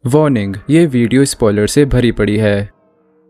Warning, ये video spoiler से भरी पड़ी है।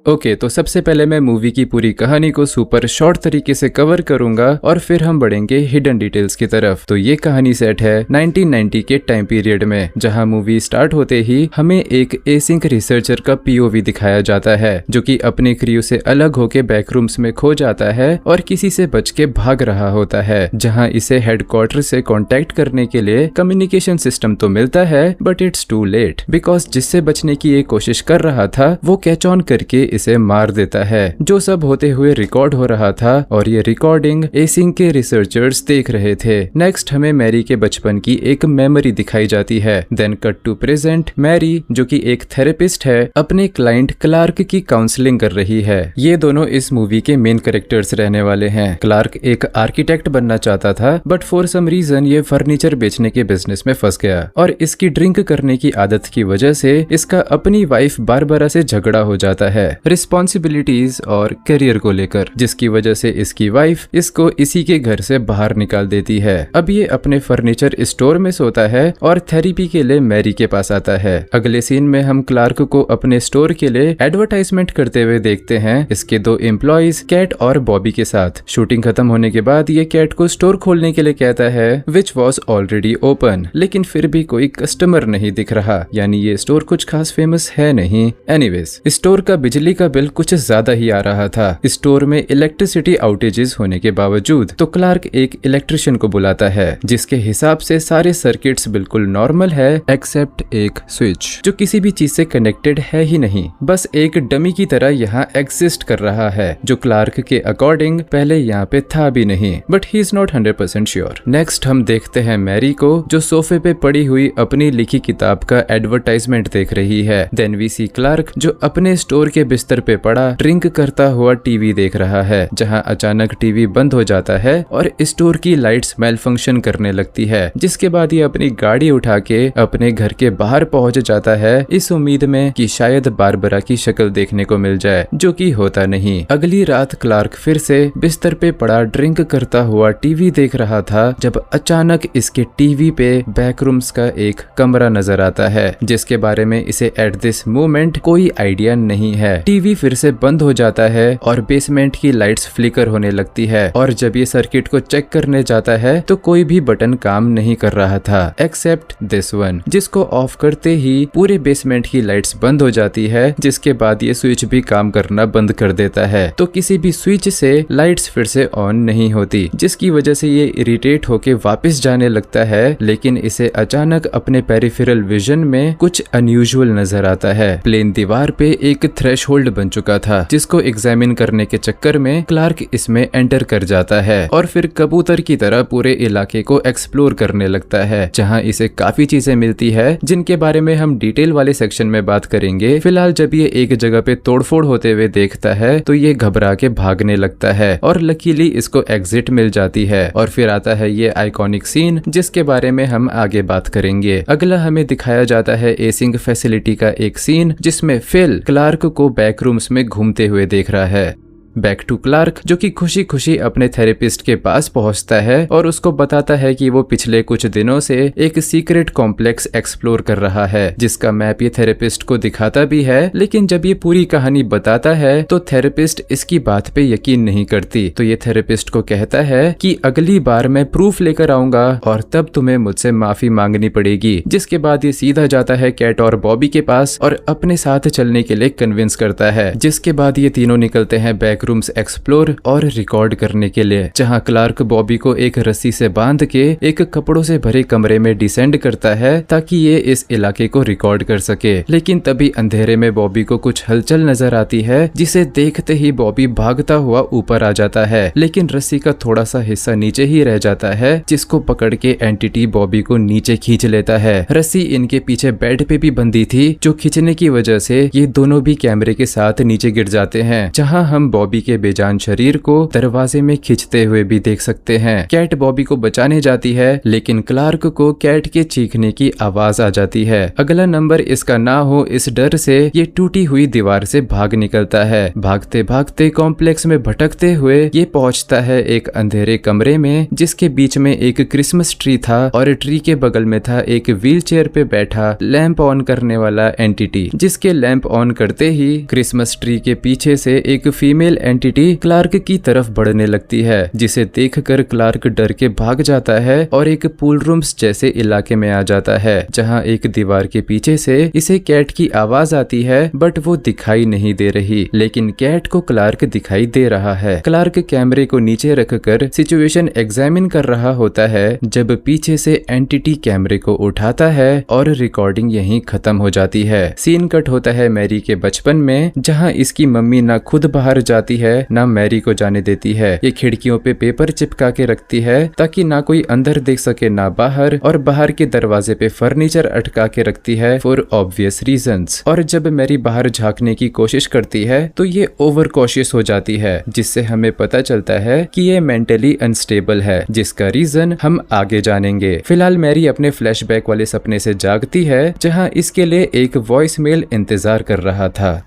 ओके, तो सबसे पहले मैं मूवी की पूरी कहानी को सुपर शॉर्ट तरीके से कवर करूंगा और फिर हम बढ़ेंगे हिडन डिटेल्स की तरफ। तो ये कहानी सेट है 1990 के टाइम पीरियड में, जहां मूवी स्टार्ट होते ही हमें एक एसिंक रिसर्चर का पीओवी दिखाया जाता है जो कि अपने क्रू से अलग होके बैकरूम्स में खो जाता है और किसी से बच के भाग रहा होता है, जहां इसे हेडक्वार्टर से कांटेक्ट करने के लिए कम्युनिकेशन सिस्टम तो मिलता है but it's too late, because जिससे बचने की ये कोशिश कर रहा था वो कैच ऑन करके इसे मार देता है। जो सब होते हुए रिकॉर्ड हो रहा था और ये रिकॉर्डिंग एसिंक के रिसर्चर्स देख रहे थे। नेक्स्ट हमें मैरी के बचपन की एक मेमोरी दिखाई जाती है। Then cut to present, Mary जो कि एक थेरेपिस्ट है अपने क्लाइंट क्लार्क की काउंसलिंग कर रही है। ये दोनों इस मूवी के मेन कैरेक्टर्स रहने वाले हैं। क्लार्क एक आर्किटेक्ट बनना चाहता था बट फॉर सम रीजन ये फर्नीचर बेचने के बिजनेस में फंस गया और इसकी ड्रिंक करने की आदत की वजह से इसका अपनी वाइफ बारबरा से झगड़ा हो जाता है रिस्पॉन्सिबिलिटीज और करियर को लेकर, जिसकी वजह से इसकी वाइफ इसको इसी के घर से बाहर निकाल देती है। अब ये अपने फर्नीचर स्टोर में सोता है और थेरेपी के लिए मैरी के पास आता है। अगले सीन में हम क्लार्क को अपने स्टोर के लिए एडवर्टाइजमेंट करते हुए देखते हैं इसके दो एम्प्लॉइज कैट और बॉबी के साथ। शूटिंग खत्म होने के बाद ये कैट को स्टोर खोलने के लिए कहता है विच वॉज ऑलरेडी ओपन, लेकिन फिर भी कोई कस्टमर नहीं दिख रहा, यानी ये स्टोर कुछ खास फेमस है नहीं। एनीवेज, स्टोर का बिजली का बिल कुछ ज्यादा ही आ रहा था। स्टोर में इलेक्ट्रिसिटी आउटेजेस होने के बावजूद तो क्लार्क एक इलेक्ट्रिशियन को बुलाता है जिसके हिसाब से सारे सर्किट्स बिल्कुल नॉर्मल है एक्सेप्ट एक स्विच जो किसी भी चीज से कनेक्टेड है ही नहीं, बस एक डमी की तरह यहाँ एग्जिस्ट कर रहा है, जो क्लार्क के अकॉर्डिंग पहले यहाँ पे था भी नहीं, but he is not 100% sure. Next हम देखते हैं मैरी को जो सोफे पे पड़ी हुई अपनी लिखी किताब का एडवर्टाइजमेंट देख रही है। देन वी सी क्लार्क जो अपने स्टोर के बिस्तर पे पड़ा ड्रिंक करता हुआ टीवी देख रहा है, जहां अचानक टीवी बंद हो जाता है और स्टोर की लाइट्स मेल फंक्शन करने लगती है, जिसके बाद ये अपनी गाड़ी उठा के अपने घर के बाहर पहुंच जाता है इस उम्मीद में कि शायद बारबरा की शक्ल देखने को मिल जाए, जो कि होता नहीं। अगली रात क्लार्क फिर से बिस्तर पे पड़ा ड्रिंक करता हुआ टीवी देख रहा था जब अचानक इसके टीवी पे बैकरूम्स का एक कमरा नजर आता है जिसके बारे में इसे एट दिस मोमेंट कोई आइडिया नहीं है। टीवी फिर से बंद हो जाता है और बेसमेंट की लाइट्स फ्लिकर होने लगती है और जब ये सर्किट को चेक करने जाता है तो कोई भी बटन काम नहीं कर रहा था एक्सेप्ट दिस वन, जिसको ऑफ करते ही पूरे बेसमेंट की लाइट्स बंद हो जाती है, जिसके बाद ये स्विच भी काम करना बंद कर देता है। तो किसी भी स्विच से लाइट्स फिर से ऑन नहीं होती, जिसकी वजह से ये इरिटेट होके वापस जाने लगता है, लेकिन इसे अचानक अपने पेरिफेरल विजन में कुछ अनयूजुअल नजर आता है। प्लेन दीवार पे एक थ्रेशहोल्ड बन चुका था जिसको एग्जामिन करने के चक्कर में क्लार्क इसमें एंटर कर जाता है और फिर कबूतर की तरह पूरे इलाके को एक्सप्लोर करने लगता है, जहां इसे काफी चीजें मिलती है जिनके बारे में हम डिटेल वाले सेक्शन में बात करेंगे। फिलहाल जब ये एक जगह पे तोड़फोड़ होते हुए देखता है तो ये घबरा के भागने लगता है और लकीली इसको एग्जिट मिल जाती है और फिर आता है ये आइकॉनिक सीन जिसके बारे में हम आगे बात करेंगे। अगला हमें दिखाया जाता है एसिंक फैसिलिटी का एक सीन जिसमें फिल क्लार्क को बैकरूम्स में घूमते हुए देख रहा है। बैक टू क्लार्क जो कि खुशी खुशी अपने थेरेपिस्ट के पास पहुंचता है और उसको बताता है कि वो पिछले कुछ दिनों से एक सीक्रेट कॉम्प्लेक्स एक्सप्लोर कर रहा है जिसका मैप ये थेरेपिस्ट को दिखाता भी है, लेकिन जब ये पूरी कहानी बताता है तो थेरेपिस्ट इसकी बात पे यकीन नहीं करती। तो ये थेरेपिस्ट को कहता है कि अगली बार मैं प्रूफ लेकर आऊंगा और तब तुम्हें मुझसे माफी मांगनी पड़ेगी, जिसके बाद ये सीधा जाता है कैट और बॉबी के पास और अपने साथ चलने के लिए कन्विंस करता है, जिसके बाद ये तीनों निकलते हैं रूम्स एक्सप्लोर और रिकॉर्ड करने के लिए, जहां क्लार्क बॉबी को एक रस्सी से बांध के एक कपड़ों से भरे कमरे में डिसेंड करता है ताकि ये इस इलाके को रिकॉर्ड कर सके। लेकिन तभी अंधेरे में बॉबी को कुछ हलचल नजर आती है जिसे देखते ही बॉबी भागता हुआ ऊपर आ जाता है, लेकिन रस्सी का थोड़ा सा हिस्सा नीचे ही रह जाता है जिसको पकड़ के एंटिटी बॉबी को नीचे खींच लेता है। रस्सी इनके पीछे बेड पे भी बंधी थी जो खींचने की वजह से ये दोनों भी कैमरे के साथ नीचे गिर जाते हैं, जहाँ हम बॉबी बॉबी के बेजान शरीर को दरवाजे में खींचते हुए भी देख सकते हैं। कैट बॉबी को बचाने जाती है, लेकिन क्लार्क को कैट के चीखने की आवाज आ जाती है। अगला नंबर इसका ना हो इस डर से ये टूटी हुई दीवार से भाग निकलता है। भागते भागते कॉम्प्लेक्स में भटकते हुए ये पहुंचता है एक अंधेरे कमरे में, जिसके बीच में एक क्रिसमस ट्री था और ट्री के बगल में था एक व्हील चेयर पे बैठा लैंप ऑन करने वाला एंटिटी, जिसके लैंप ऑन करते ही क्रिसमस ट्री के पीछे से एक फीमेल एंटिटी क्लार्क की तरफ बढ़ने लगती है, जिसे देखकर क्लार्क डर के भाग जाता है और एक पूल रूम्स जैसे इलाके में आ जाता है, जहां एक दीवार के पीछे से इसे कैट की आवाज आती है, बट वो दिखाई नहीं दे रही, लेकिन कैट को क्लार्क दिखाई दे रहा है। क्लार्क कैमरे को नीचे रखकर सिचुएशन एग्जामिन कर रहा होता है, जब पीछे से एंटिटी कैमरे को उठाता है और रिकॉर्डिंग यहीं खत्म हो जाती है। सीन कट होता है मैरी के बचपन में, जहां इसकी मम्मी ना खुद बाहर जाती है ना मैरी को जाने देती है। ये खिड़कियों पे पेपर चिपका के रखती है ताकि ना कोई अंदर देख सके ना बाहर, और बाहर के दरवाजे पे फर्नीचर अटका के रखती है फॉर ऑब्वियस रीजंस। और जब मैरी बाहर झांकने की कोशिश करती है तो ये ओवर कॉशियस हो जाती है, जिससे हमें पता चलता है कि ये मेंटली अनस्टेबल है, जिसका रीजन हम आगे जानेंगे। फिलहाल मैरी अपने फ्लैशबैक वाले सपने से जागती है, जहां इसके लिए एक वॉइस मेल इंतजार कर रहा था।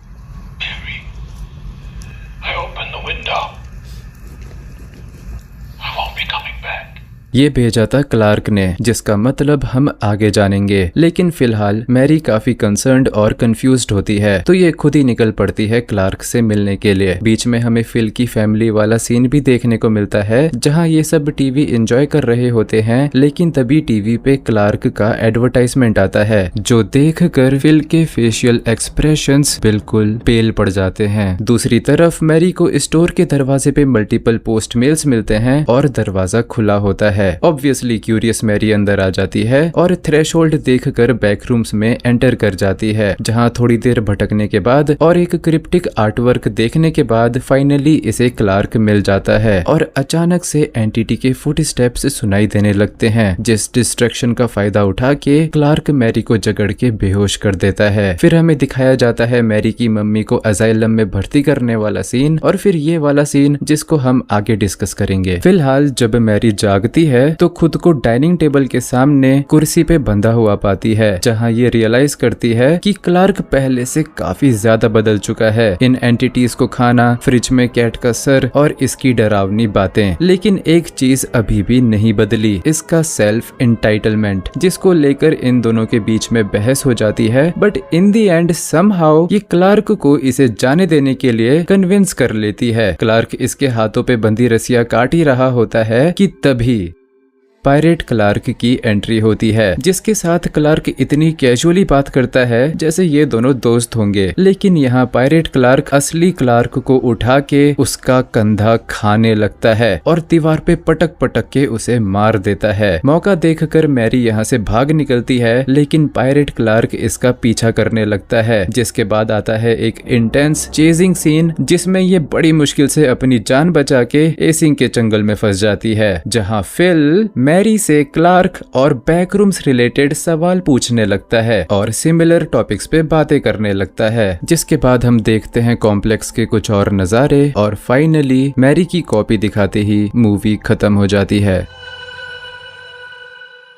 ये भेजा था क्लार्क ने, जिसका मतलब हम आगे जानेंगे। लेकिन फिलहाल मैरी काफी कंसर्न्ड और कंफ्यूज्ड होती है, तो ये खुद ही निकल पड़ती है क्लार्क से मिलने के लिए। बीच में हमें फिल की फैमिली वाला सीन भी देखने को मिलता है, जहां ये सब टीवी एंजॉय कर रहे होते हैं, लेकिन तभी टीवी पे क्लार्क का एडवर्टाइजमेंट आता है, जो देखकर फिल के फेशियल एक्सप्रेशंस बिल्कुल पेल पड़ जाते हैं। दूसरी तरफ मैरी को स्टोर के दरवाजे पे मल्टीपल पोस्ट मेल्स मिलते हैं और दरवाजा खुला होता है। ऑब्वियसली क्यूरियस मैरी अंदर आ जाती है और थ्रेशोल्ड देखकर बैकरूम्स में एंटर कर जाती है, जहां थोड़ी देर भटकने के बाद और एक क्रिप्टिक आर्टवर्क देखने के बाद फाइनली इसे क्लार्क मिल जाता है, और अचानक से एंटिटी के फुटस्टेप्स सुनाई देने लगते हैं, जिस डिस्ट्रैक्शन का फायदा उठा के क्लार्क मैरी को जगड़ के बेहोश कर देता है। फिर हमें दिखाया जाता है मैरी की मम्मी को अजाइलम में भर्ती करने वाला सीन, और फिर ये वाला सीन जिसको हम आगे डिस्कस करेंगे। फिलहाल जब मैरी जागती है तो खुद को डाइनिंग टेबल के सामने कुर्सी पे बंधा हुआ पाती है, जहां ये रियलाइज करती है कि क्लार्क पहले से काफी ज्यादा बदल चुका है। इन एंटिटीज को खाना, फ्रिज में कैट का सर और इसकी डरावनी बातें। लेकिन एक चीज अभी भी नहीं बदली, इसका सेल्फ एंटाइटलमेंट, जिसको लेकर इन दोनों के बीच में बहस हो जाती है, but in the end somehow ये क्लार्क को इसे जाने देने के लिए कन्विंस कर लेती है। क्लार्क इसके हाथों पे बंधी रस्सियां काट ही रहा होता है कि तभी पायरेट क्लार्क की एंट्री होती है, जिसके साथ क्लार्क इतनी कैजुअली बात करता है जैसे ये दोनों दोस्त होंगे। लेकिन यहाँ पायरेट क्लार्क असली क्लार्क को उठा के उसका कंधा खाने लगता है और दीवार पे पटक पटक के उसे मार देता है। मौका देखकर मैरी यहाँ से भाग निकलती है, लेकिन पायरेट क्लार्क इसका पीछा करने लगता है, जिसके बाद आता है एक इंटेंस चेजिंग सीन, जिसमें ये बड़ी मुश्किल से अपनी जान बचा के एसिंग के जंगल में फंस जाती है, जहाँ फिल मैरी से क्लार्क और बैकरूम्स रिलेटेड सवाल पूछने लगता है और सिमिलर टॉपिक्स पे बातें करने लगता है। जिसके बाद हम देखते हैं कॉम्प्लेक्स के कुछ और नजारे, और फाइनली मैरी की कॉपी दिखाते ही मूवी खत्म हो जाती है।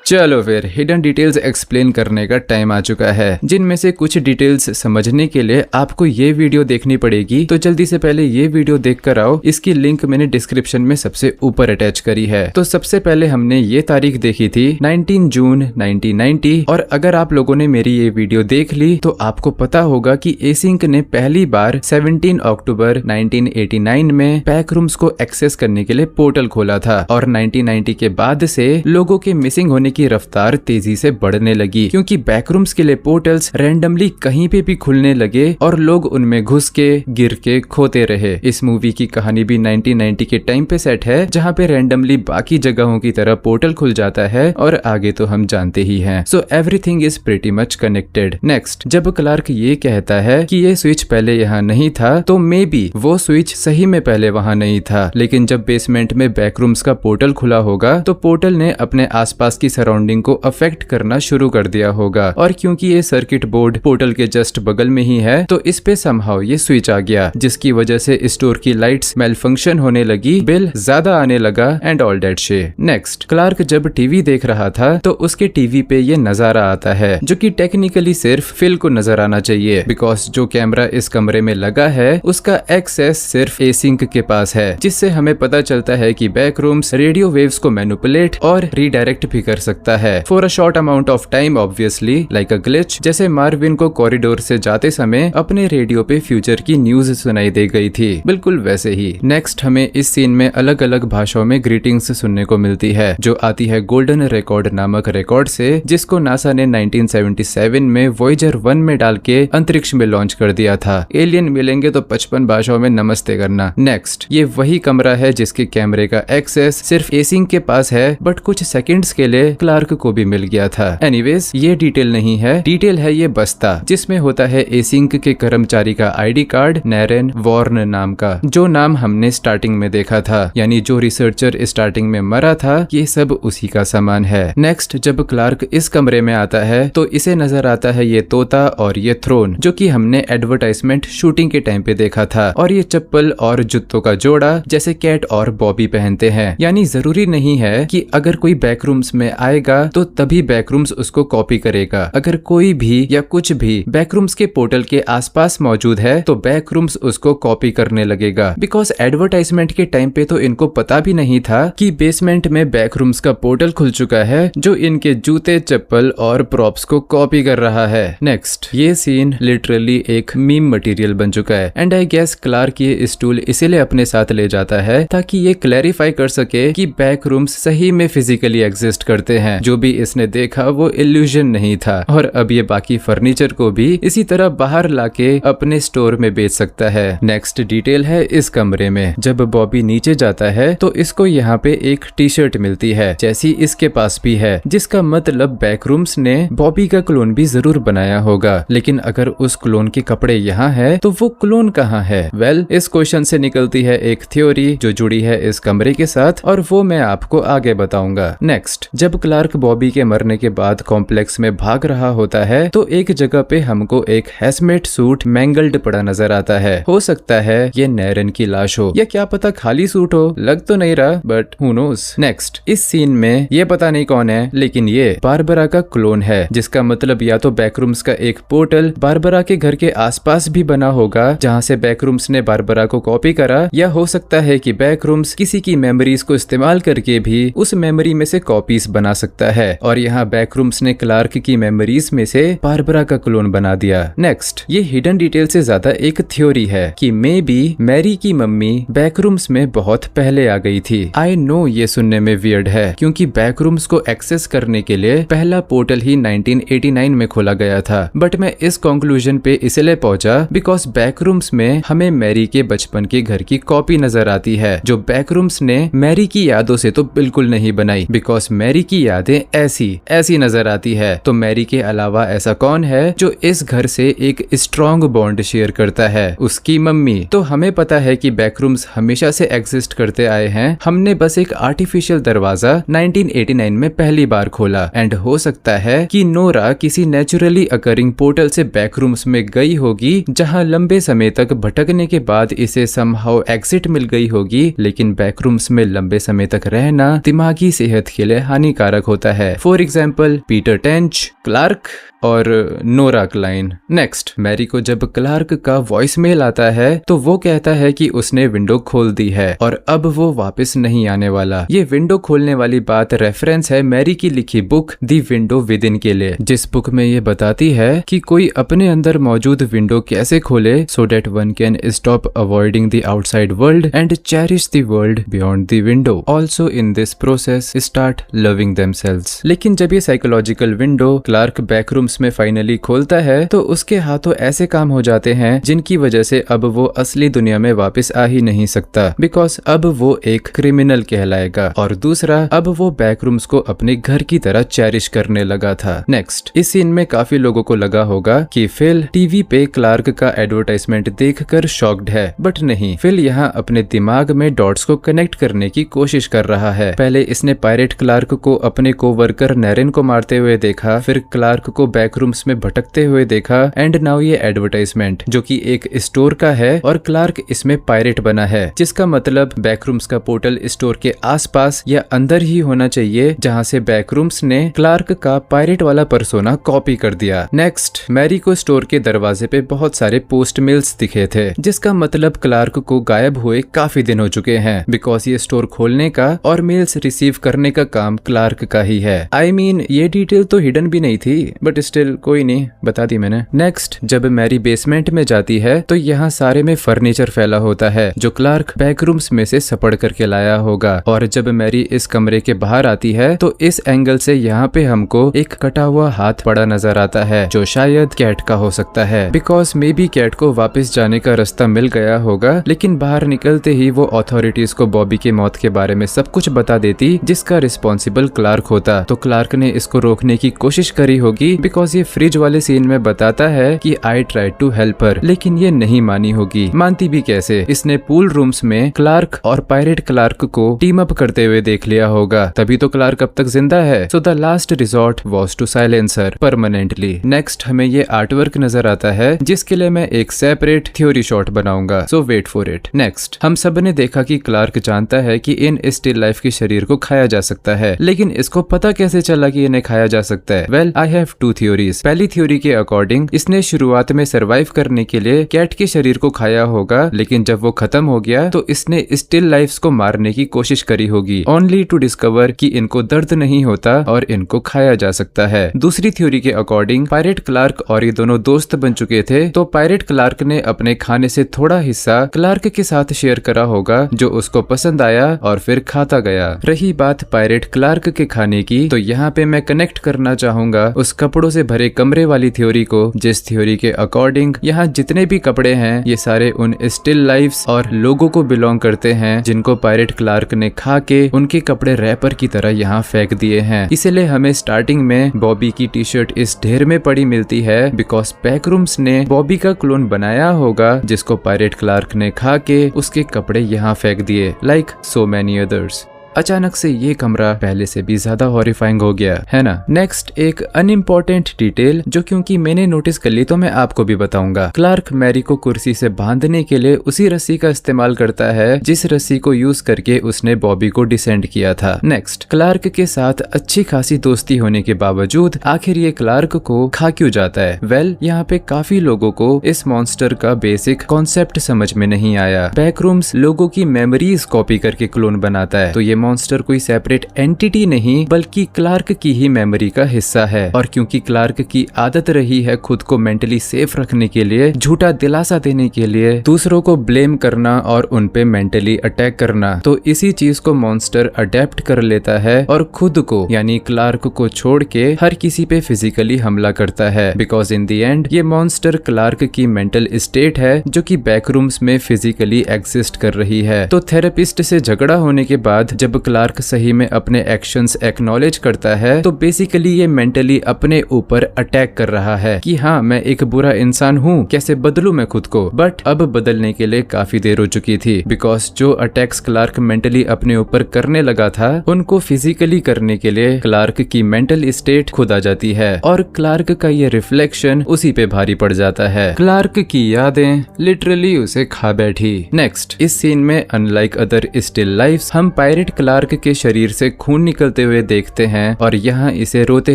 चलो फिर हिडन डिटेल्स एक्सप्लेन करने का टाइम आ चुका है, जिनमें से कुछ डिटेल्स समझने के लिए आपको ये वीडियो देखनी पड़ेगी, तो जल्दी से पहले ये वीडियो देख कर आओ। इसकी लिंक मैंने डिस्क्रिप्शन में सबसे ऊपर अटैच करी है। तो सबसे पहले हमने ये तारीख देखी थी 19 जून 1990, और अगर आप लोगों ने मेरी ये वीडियो देख ली तो आपको पता होगा कि एसिंक ने पहली बार 17 अक्टूबर 1989 में बैकरूम्स को एक्सेस करने के लिए पोर्टल खोला था, और 1990 के बाद से लोगों के मिसिंग होने की रफ्तार तेजी से बढ़ने लगी, क्योंकि बैकरूम्स के लिए पोर्टल्स रैंडमली कहीं पे भी खुलने लगे और लोग उनमें घुस के गिर के खोते रहे। इस मूवी की कहानी भी 1990 के टाइम पे सेट है, जहाँ पे रैंडमली बाकी जगहों की तरह पोर्टल खुल जाता है, और आगे तो हम जानते ही हैं। So everything is pretty much connected. Next, जब क्लार्क ये कहता है कि ये स्विच पहले यहाँ नहीं था, तो मे बी वो स्विच सही में पहले वहाँ नहीं था, लेकिन जब बेसमेंट में बैकरूम्स का पोर्टल खुला होगा तो पोर्टल ने अपने आसपास की सराउंडिंग को अफेक्ट करना शुरू कर दिया होगा, और क्योंकि ये सर्किट बोर्ड पोर्टल के जस्ट बगल में ही है तो इस पे समहाउ ये स्विच आ गया, जिसकी वजह से स्टोर की लाइट्स मेल फंक्शन होने लगी, बिल ज्यादा आने लगा and all that shit. Next, Clark जब टीवी देख रहा था तो उसके टीवी पे ये नजारा आता है, जो कि टेक्निकली सिर्फ फिल को नजर आना चाहिए, बिकॉज जो कैमरा इस कमरे में लगा है उसका एक्सेस सिर्फ एसिंक के पास है, जिससे हमें पता चलता है कि बैकरूम्स रेडियो वेव्स को मैनिपुलेट और रीडायरेक्ट भी कर सकता है for a short amount of time, obviously like a glitch, जैसे मार्विन को कॉरिडोर से जाते समय अपने रेडियो पे फ्यूचर की न्यूज सुनाई दे गई थी, बिल्कुल वैसे ही। नेक्स्ट, हमें इस सीन में अलग अलग भाषाओं में ग्रीटिंग्स सुनने को मिलती है, जो आती है गोल्डन रिकॉर्ड नामक रिकॉर्ड से, जिसको नासा ने 1977 में वॉयेजर 1 में डाल के अंतरिक्ष में लॉन्च कर दिया था। एलियन मिलेंगे तो 55 भाषाओं में नमस्ते करना। नेक्स्ट, ये वही कमरा है जिसके कैमरे का एक्सेस सिर्फ एसिंक के पास है, बट कुछ सेकंड्स के लिए क्लार्क को भी मिल गया था। एनीवेज, ये डिटेल नहीं है, डिटेल है ये बस्ता, जिसमें होता है एसिंक के कर्मचारी का आईडी कार्ड, नैरेन वॉर्न नाम का, जो नाम हमने स्टार्टिंग में देखा था, यानी जो रिसर्चर स्टार्टिंग में मरा था, ये सब उसी का सामान है। नेक्स्ट, जब क्लार्क इस कमरे में आता है तो इसे नजर आता है ये तोता और ये थ्रोन, जो कि हमने एडवर्टाइजमेंट शूटिंग के टाइम पे देखा था, और ये चप्पल और जूतों का जोड़ा जैसे कैट और बॉबी पहनते हैं। यानी जरूरी नहीं है कि अगर कोई बैकरूम्स में आएगा तो तभी बैकरूम्स उसको कॉपी करेगा। अगर कोई भी या कुछ भी बैकरूम्स के पोर्टल के आसपास मौजूद है तो बैकरूम्स उसको कॉपी करने लगेगा, बिकॉज एडवर्टाइजमेंट के टाइम पे तो इनको पता भी नहीं था कि बेसमेंट में बैकरूम्स का पोर्टल खुल चुका है, जो इनके जूते, चप्पल और प्रॉप्स को कॉपी कर रहा है। नेक्स्ट, ये सीन लिटरली एक मीम मटेरियल बन चुका है, एंड आई गेस क्लार्क ये स्टूल इसीलिए अपने साथ ले जाता है ताकि ये क्लैरिफाई कर सके कि बैकरूम्स सही में फिजिकली एग्जिस्ट करते हैं। जो भी इसने देखा वो इल्यूजन नहीं था, और अब ये बाकी फर्नीचर को भी इसी तरह बाहर लाके अपने स्टोर में बेच सकता है। नेक्स्ट डिटेल है इस कमरे में, जब बॉबी नीचे जाता है तो इसको यहाँ पे एक टी शर्ट मिलती है, जैसी इसके पास भी है, जिसका मतलब बैकरूम्स ने बॉबी का क्लोन भी जरूर बनाया होगा। लेकिन अगर उस क्लोन के कपड़े यहाँ है तो वो क्लोन कहाँ है? वेल, इस क्वेश्चन से निकलती है एक थ्योरी जो जुड़ी है इस कमरे के साथ, और वो मैं आपको आगे बताऊंगा। नेक्स्ट, जब क्लार्क बॉबी के मरने के बाद कॉम्प्लेक्स में भाग रहा होता है तो एक जगह पे हमको एक हैजमेट सूट मैंगल्ड पड़ा नजर आता है। हो सकता है ये नैरन की लाश हो, या क्या पता खाली सूट हो, लग तो नहीं रहा, बट हु नोस। नेक्स्ट, इस सीन में ये पता नहीं कौन है, लेकिन ये बारबरा का क्लोन है, जिसका मतलब या तो बैकरूम्स का एक पोर्टल बारबरा के घर के आसपास भी बना होगा जहाँ से बैकरूम्स ने बारबरा को कॉपी करा, या हो सकता है कि बैकरूम्स किसी की मेमोरीज को इस्तेमाल करके भी उस मेमोरी में से कॉपीज बना सकता है, और यहाँ बैकरूम्स ने क्लार्क की मेमोरीज में से बारबरा का क्लोन बना दिया। नेक्स्ट, ये हिडन डिटेल से ज्यादा एक थ्योरी है कि मे बी मैरी की मम्मी बैकरूम्स में बहुत पहले आ गई थी। आई नो ये सुनने में वियर्ड है, क्योंकि बैकरूम्स को एक्सेस करने के लिए पहला पोर्टल ही 1989 में खोला गया था, बट मैं इस कंक्लूजन पे इसलिए पहुंचा बिकॉज बैकरूम्स में हमें मैरी के बचपन के घर की कॉपी नजर आती है, जो बैकरूम्स ने मैरी की यादों से तो बिल्कुल नहीं बनाई, बिकॉज मैरी की यादें ऐसी नजर आती है। तो मैरी के अलावा ऐसा कौन है जो इस घर से एक स्ट्रॉन्ग बॉन्ड शेयर करता है? उसकी मम्मी। तो हमें पता है कि बैकरूम्स हमेशा से एग्जिस्ट करते आए हैं, हमने बस एक आर्टिफिशियल दरवाजा 1989 में पहली बार खोला, एंड हो सकता है कि नोरा किसी नेचुरली अकरिंग पोर्टल से बैकरूम्स में गई होगी, जहां लंबे समय तक भटकने के बाद इसे समहाउ एग्जिट मिल गई होगी, लेकिन बैकरूम्स में लंबे समय तक रहना दिमागी सेहत के लिए हानिकारक होता है। For example Peter Tench, Clark और नोरा क्लाइन। नेक्स्ट, मैरी को जब क्लार्क का वॉइस मेल आता है तो वो कहता है कि उसने विंडो खोल दी है और अब वो वापस नहीं आने वाला। ये विंडो खोलने वाली बात रेफरेंस है मैरी की लिखी book the window with in के लिए, जिस बुक में ये बताती है कि कोई अपने अंदर मौजूद विंडो कैसे खोले so that one can stop avoiding the outside world and cherish the world beyond the window, also in this process start loving themselves. लेकिन जब ये साइकोलॉजिकल विंडो क्लार्क बैकरूम में फाइनली खोलता है तो उसके हाथों ऐसे काम हो जाते हैं जिनकी वजह से अब वो असली दुनिया में वापस आ ही नहीं सकता, बिकॉज अब वो एक क्रिमिनल कहलाएगा, और दूसरा अब वो बैकरूम्स को अपने घर की तरह चेरिश करने लगा था। नेक्स्ट, इस सीन में काफी लोगों को लगा होगा कि फिल टीवी पे क्लार्क का एडवर्टाइजमेंट देखकर शॉक्ड है, बट नहीं, फिल यहाँ अपने दिमाग में डॉट्स को कनेक्ट करने की कोशिश कर रहा है। पहले इसने पायरेट क्लार्क को अपने कोवर्कर नैरिन को मारते हुए देखा, फिर क्लार्क को बैकरूम्स में भटकते हुए देखा एंड नाउ ये एडवर्टाइजमेंट जो कि एक स्टोर का है और क्लार्क इसमें पायरेट बना है, जिसका मतलब बैकरूम्स का पोर्टल स्टोर के आसपास या अंदर ही होना चाहिए, जहां से बैकरूम्स ने क्लार्क का पायरेट वाला पर्सोना कॉपी कर दिया। नेक्स्ट, मैरी को स्टोर के दरवाजे पे बहुत सारे पोस्ट मेल्स दिखे थे, जिसका मतलब क्लार्क को गायब हुए काफी दिन हो चुके हैं, बिकॉज ये स्टोर खोलने का और मेल्स रिसीव करने का काम क्लार्क का ही है। I mean, ये डिटेल तो हिडन भी नहीं थी, बट स्टिल कोई नहीं, बता दी मैंने। नेक्स्ट, जब मैरी बेसमेंट में जाती है तो यहाँ सारे में फर्नीचर फैला होता है जो क्लार्क बैकरूम्स में से सपड़ करके लाया होगा, और जब मैरी इस कमरे के बाहर आती है तो इस एंगल से यहाँ पे हमको एक कटा हुआ हाथ पड़ा नजर आता है जो शायद कैट का हो सकता है, बिकॉज मे बी कैट को वापस जाने का रास्ता मिल गया होगा, लेकिन बाहर निकलते ही वो अथॉरिटीज को बॉबी के मौत के बारे में सब कुछ बता देती, जिसका रिस्पॉन्सिबल क्लार्क होता। तो क्लार्क ने इसको रोकने की कोशिश करी होगी, बिकॉज ये फ्रिज वाले सीन में बताता है कि I tried to help her, लेकिन ये नहीं मानी होगी। मानती भी कैसे, इसने पूल रूम्स में क्लार्क और पायरेट क्लार्क को टीम अप करते हुए देख लिया होगा, तभी तो क्लार्क अब तक जिंदा है। So the last resort was to silence her permanently. Next, हमें ये आर्टवर्क नजर आता है, जिसके लिए मैं एक सेपरेट थ्योरी शॉट बनाऊंगा, सो वेट फॉर इट। नेक्स्ट, हम सब ने देखा कि क्लार्क जानता है कि इन स्टिल लाइफ के शरीर को खाया जा सकता है, लेकिन इसको पता कैसे चला कि इन्हें खाया जा सकता है? Well, I have two theories. पहली थ्योरी के अकॉर्डिंग इसने शुरुआत में सरवाइव करने के लिए कैट के शरीर को खाया होगा, लेकिन जब वो खत्म हो गया तो इसने स्टिल लाइफ्स को मारने की कोशिश करी होगी, ओनली टू डिस्कवर कि इनको दर्द नहीं होता और इनको खाया जा सकता है। दूसरी थ्योरी के अकॉर्डिंग पायरेट क्लार्क और ये दोनों दोस्त बन चुके थे, तो पायरेट क्लार्क ने अपने खाने से थोड़ा हिस्सा क्लार्क के साथ शेयर करा होगा जो उसको पसंद आया और फिर खाता गया। रही बात पायरेट क्लार्क के खाने की, तो यहाँ पे मैं कनेक्ट करना चाहूंगा उस कपड़ों से भरे कमरे वाली थ्योरी को, जिस थ्योरी के अकॉर्डिंग यहाँ जितने भी कपड़े हैं ये सारे उन स्टिल लाइफ्स और लोगों को बिलोंग करते हैं, जिनको पायरेट क्लार्क ने खा के उनके कपड़े रैपर की तरह यहाँ फेंक दिए हैं। इसीलिए हमें स्टार्टिंग में बॉबी की टी शर्ट इस ढेर में पड़ी मिलती है, बिकॉज बैकरूम्स ने बॉबी का क्लोन बनाया होगा, जिसको पायरेट क्लार्क ने खा के उसके कपड़े यहाँ फेंक दिए, लाइक सो मैनी अदर्स। अचानक से ये कमरा पहले से भी ज्यादा हॉरिफाइंग हो गया है ना। नेक्स्ट, एक अनइम्पोर्टेंट डिटेल जो क्योंकि मैंने नोटिस कर ली तो मैं आपको भी बताऊंगा। क्लार्क मैरी को कुर्सी से बांधने के लिए उसी रस्सी का इस्तेमाल करता है जिस रस्सी को यूज करके उसने बॉबी को डिसेंड किया था। नेक्स्ट, क्लार्क के साथ अच्छी खासी दोस्ती होने के बावजूद आखिर ये क्लार्क को खा क्यों जाता है? वेल, यहाँ पे काफी लोगों को इस मॉन्स्टर का बेसिक कॉन्सेप्ट समझ में नहीं आया। बैकरूम्स लोगों की मेमोरीज कॉपी करके क्लोन बनाता है, तो ये मॉन्स्टर कोई सेपरेट एंटिटी नहीं बल्कि क्लार्क की ही मेमोरी का हिस्सा है, और क्योंकि क्लार्क की आदत रही है खुद को मेंटली सेफ रखने के लिए, झूठा दिलासा देने के लिए दूसरों को ब्लेम करना और उन पे मेंटली अटैक करना, तो इसी चीज को मॉन्स्टर अडेप्ट कर लेता है और खुद को यानी क्लार्क को छोड़ के हर किसी पे फिजिकली हमला करता है, बिकॉज इन दी एंड ये मॉन्स्टर क्लार्क की मेंटल स्टेट है जो कि बैकरूम्स में फिजिकली एग्जिस्ट कर रही है। तो थेरेपिस्ट से झगड़ा होने के बाद जब क्लार्क सही में अपने एक्शंस एक्नॉलेज करता है, तो बेसिकली ये मेंटली अपने ऊपर अटैक कर रहा है कि हाँ, मैं एक बुरा इंसान हूँ, कैसे बदलूं मैं खुद को। बट अब बदलने के लिए काफी देर हो चुकी थी, बिकॉज जो अटैक्स क्लार्क मेंटली अपने ऊपर करने लगा था उनको फिजिकली करने के लिए क्लार्क की मेंटल स्टेट खुद आ जाती है, और क्लार्क का ये रिफ्लेक्शन उसी पे भारी पड़ जाता है। क्लार्क की यादें लिटरली उसे खा बैठी। नेक्स्ट, इस सीन में अनलाइक अदर स्टिल लाइफ्स हम पायरेट क्लार्क के शरीर से खून निकलते हुए देखते हैं और यहाँ इसे रोते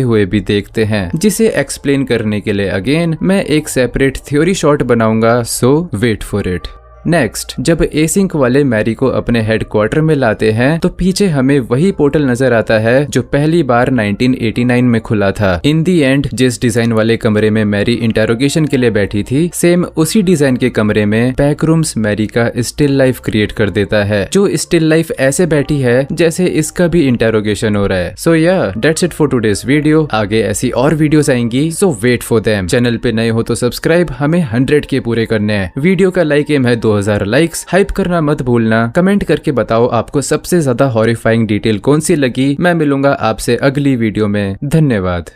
हुए भी देखते हैं, जिसे एक्सप्लेन करने के लिए अगेन मैं एक सेपरेट थ्योरी शॉट बनाऊंगा, सो वेट फॉर इट। नेक्स्ट, जब एसिंक वाले मैरी को अपने हेडक्वार्टर में लाते हैं तो पीछे हमें वही पोर्टल नजर आता है जो पहली बार 1989 में खुला था। इन दी एंड जिस डिजाइन वाले कमरे में मैरी इंटेरोगेशन के लिए बैठी थी, सेम उसी डिजाइन के कमरे में बैकरूम्स मैरी का स्टिल लाइफ क्रिएट कर देता है, जो स्टिल लाइफ ऐसे बैठी है जैसे इसका भी इंटेरोगेशन हो रहा है। सो या that's it for today's video. आगे ऐसी और वीडियोस आएंगी, सो वेट फॉर देम। चैनल पे नए हो तो सब्सक्राइब, हमें 100 के पूरे करने हैं। वीडियो का लाइक एम है 2000 लाइक्स। हाइप करना मत भूलना। कमेंट करके बताओ आपको सबसे ज्यादा हॉरिफाइंग डिटेल कौन सी लगी। मैं मिलूंगा आपसे अगली वीडियो में। धन्यवाद।